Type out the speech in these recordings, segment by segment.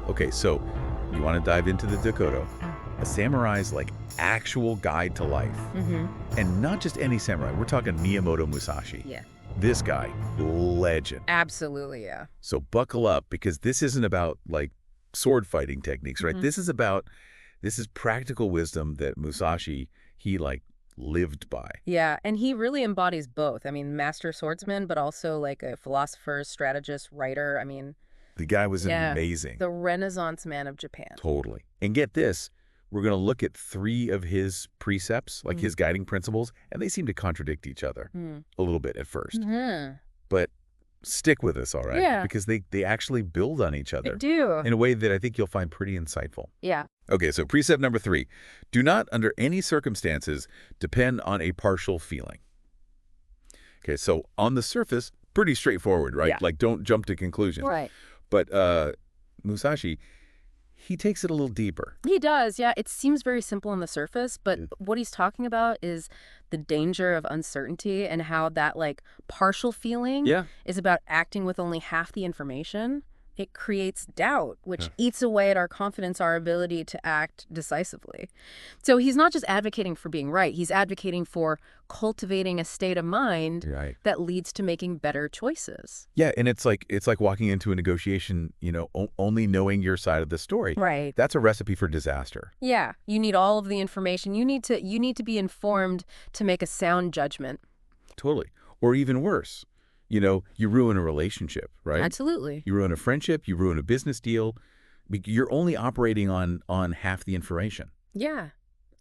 Okay, so you want to dive into the Dokkodo, a samurai's like actual guide to life. Mm-hmm. And not just any samurai. We're talking Miyamoto Musashi. Yeah. This guy, legend. Absolutely, yeah. So buckle up because this isn't about like sword fighting techniques, right? Mhm. This is practical wisdom that Musashi, he like lived by. Yeah, and he really embodies both. I mean, master swordsman, but also like a philosopher, strategist, writer. I mean, The guy was yeah, amazing. the Renaissance man of Japan. Totally. And get this, we're going to look at 3 of his precepts, like his guiding principles, and they seem to contradict each other a little bit at first. Mm-hmm. But stick with us, all right? Yeah. Because they actually build on each They other do. in a way that I think you'll find pretty insightful. Yeah. Okay, so precept number 3, do not under any circumstances depend on a partial feeling. Okay, so on the surface, pretty straightforward, right? Yeah. Like don't jump to conclusions. Right. But Musashi, he takes it a little deeper. He does, yeah. It seems very simple on the surface, but what he's talking about is the danger of uncertainty and how that, like, partial feeling is about acting with only half the information. It creates doubt, which eats away at our confidence, our ability to act decisively. So he's not just advocating for being right. He's advocating for cultivating a state of mind that leads to making better choices. Yeah, and it's like walking into a negotiation, only knowing your side of the story. Right. That's a recipe for disaster. Yeah, you need all of the information. You need to be informed to make a sound judgment. Totally. Or even worse, you ruin a relationship, right? Absolutely. You ruin a friendship, you ruin a business deal. You're only operating on half the information. Yeah.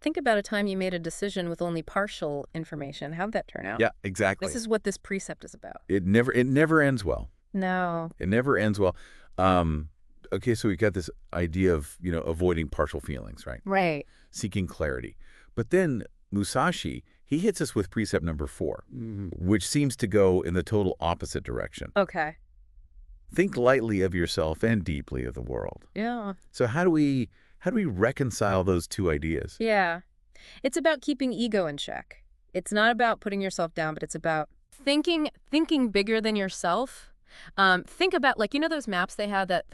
Think about a time you made a decision with only partial information. How'd that turn out? Yeah, exactly. This is what this precept is about. It never ends well. No. It never ends well. Okay, so we got this idea of, avoiding partial feelings, right? Right. Seeking clarity. But then Musashi, he hits us with precept number 4, which seems to go in the total opposite direction. Okay. Think lightly of yourself and deeply of the world. Yeah. So how do we reconcile those two ideas? Yeah. It's about keeping ego in check. It's not about putting yourself down, but it's about thinking bigger than yourself. Think about, like, those maps they have that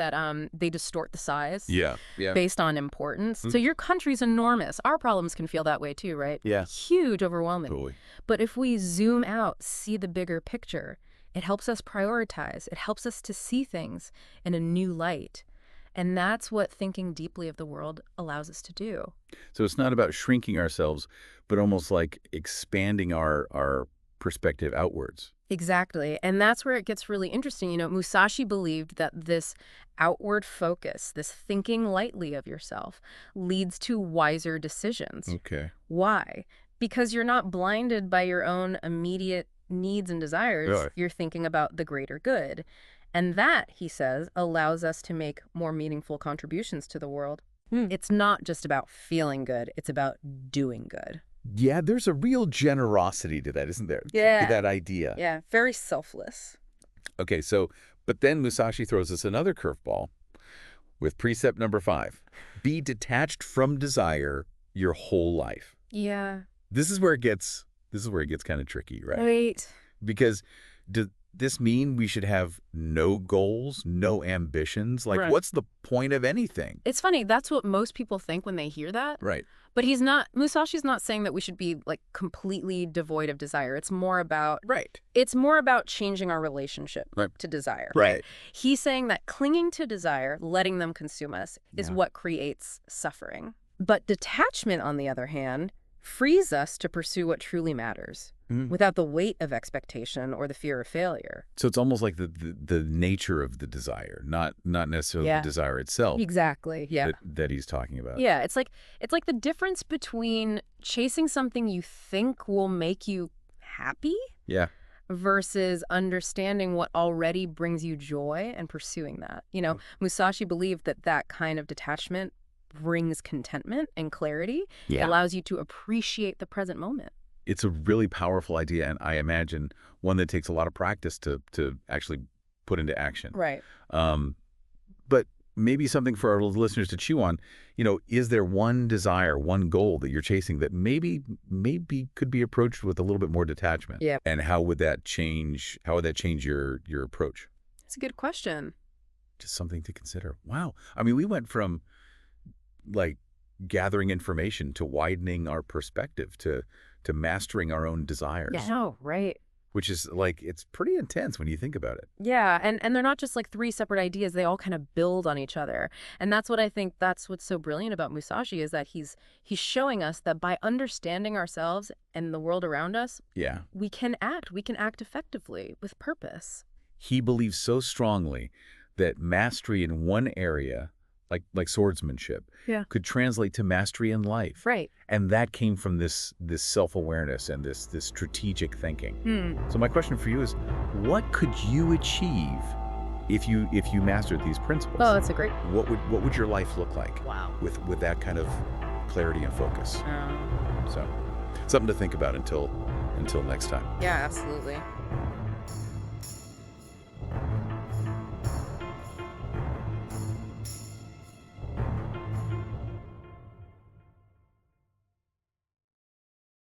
they distort the size based on importance. So your country's enormous. Our problems can feel that way too, right? Yeah. Huge, overwhelming. Totally. But if we zoom out, see the bigger picture, it helps us prioritize. It helps us to see things in a new light. And that's what thinking deeply of the world allows us to do. So it's not about shrinking ourselves, but almost like expanding our perspective outwards. Exactly. And that's where it gets really interesting. Musashi believed that this outward focus, this thinking lightly of yourself, leads to wiser decisions. Okay. Why? Because you're not blinded by your own immediate needs and desires. Really? You're thinking about the greater good. And that, he says, allows us to make more meaningful contributions to the world. It's not just about feeling good. It's about doing good. Yeah, there's a real generosity to that, isn't there? Yeah. To that idea. Yeah, very selfless. Okay, but then Musashi throws us another curveball with precept number 5. Be detached from desire your whole life. Yeah. This is where it gets kind of tricky, right? Right. Because does this mean we should have no goals, no ambitions? Like, Right. What's the point of anything? It's funny. That's what most people think when they hear that. Right. But Musashi's not saying that we should be, like, completely devoid of desire. It's more about changing our relationship to desire. Right. He's saying that clinging to desire, letting them consume us, is what creates suffering. But detachment, on the other hand, frees us to pursue what truly matters without the weight of expectation or the fear of failure. So it's almost like the nature of the desire, not necessarily the desire itself. Exactly. Yeah. That he's talking about. Yeah, it's like the difference between chasing something you think will make you happy versus understanding what already brings you joy and pursuing that. Musashi believed that kind of detachment brings contentment and clarity. It allows you to appreciate the present moment. It's a really powerful idea, and I imagine one that takes a lot of practice to actually put into action. Right. But maybe something for our listeners to chew on. Is there one desire, one goal that you're chasing that maybe could be approached with a little bit more detachment? Yeah. And how would that change your approach? It's a good question. Just something to consider. Wow. I mean, we went from like gathering information to widening our perspective to mastering our own desires. Yeah, no, right. Which is like, it's pretty intense when you think about it. Yeah, and they're not just like three separate ideas. They all kind of build on each other. And that's what I think that's what's so brilliant about Musashi is that he's showing us that by understanding ourselves and the world around us, Yeah. we can act effectively with purpose. He believes so strongly that mastery in one area, like swordsmanship, could translate to mastery in life. Right. And that came from this self-awareness and this strategic thinking. So my question for you is, what could you achieve if you mastered these principles? Oh, that's a great. What would your life look like? Wow. With that kind of clarity and focus? So, something to think about until next time. Yeah, absolutely.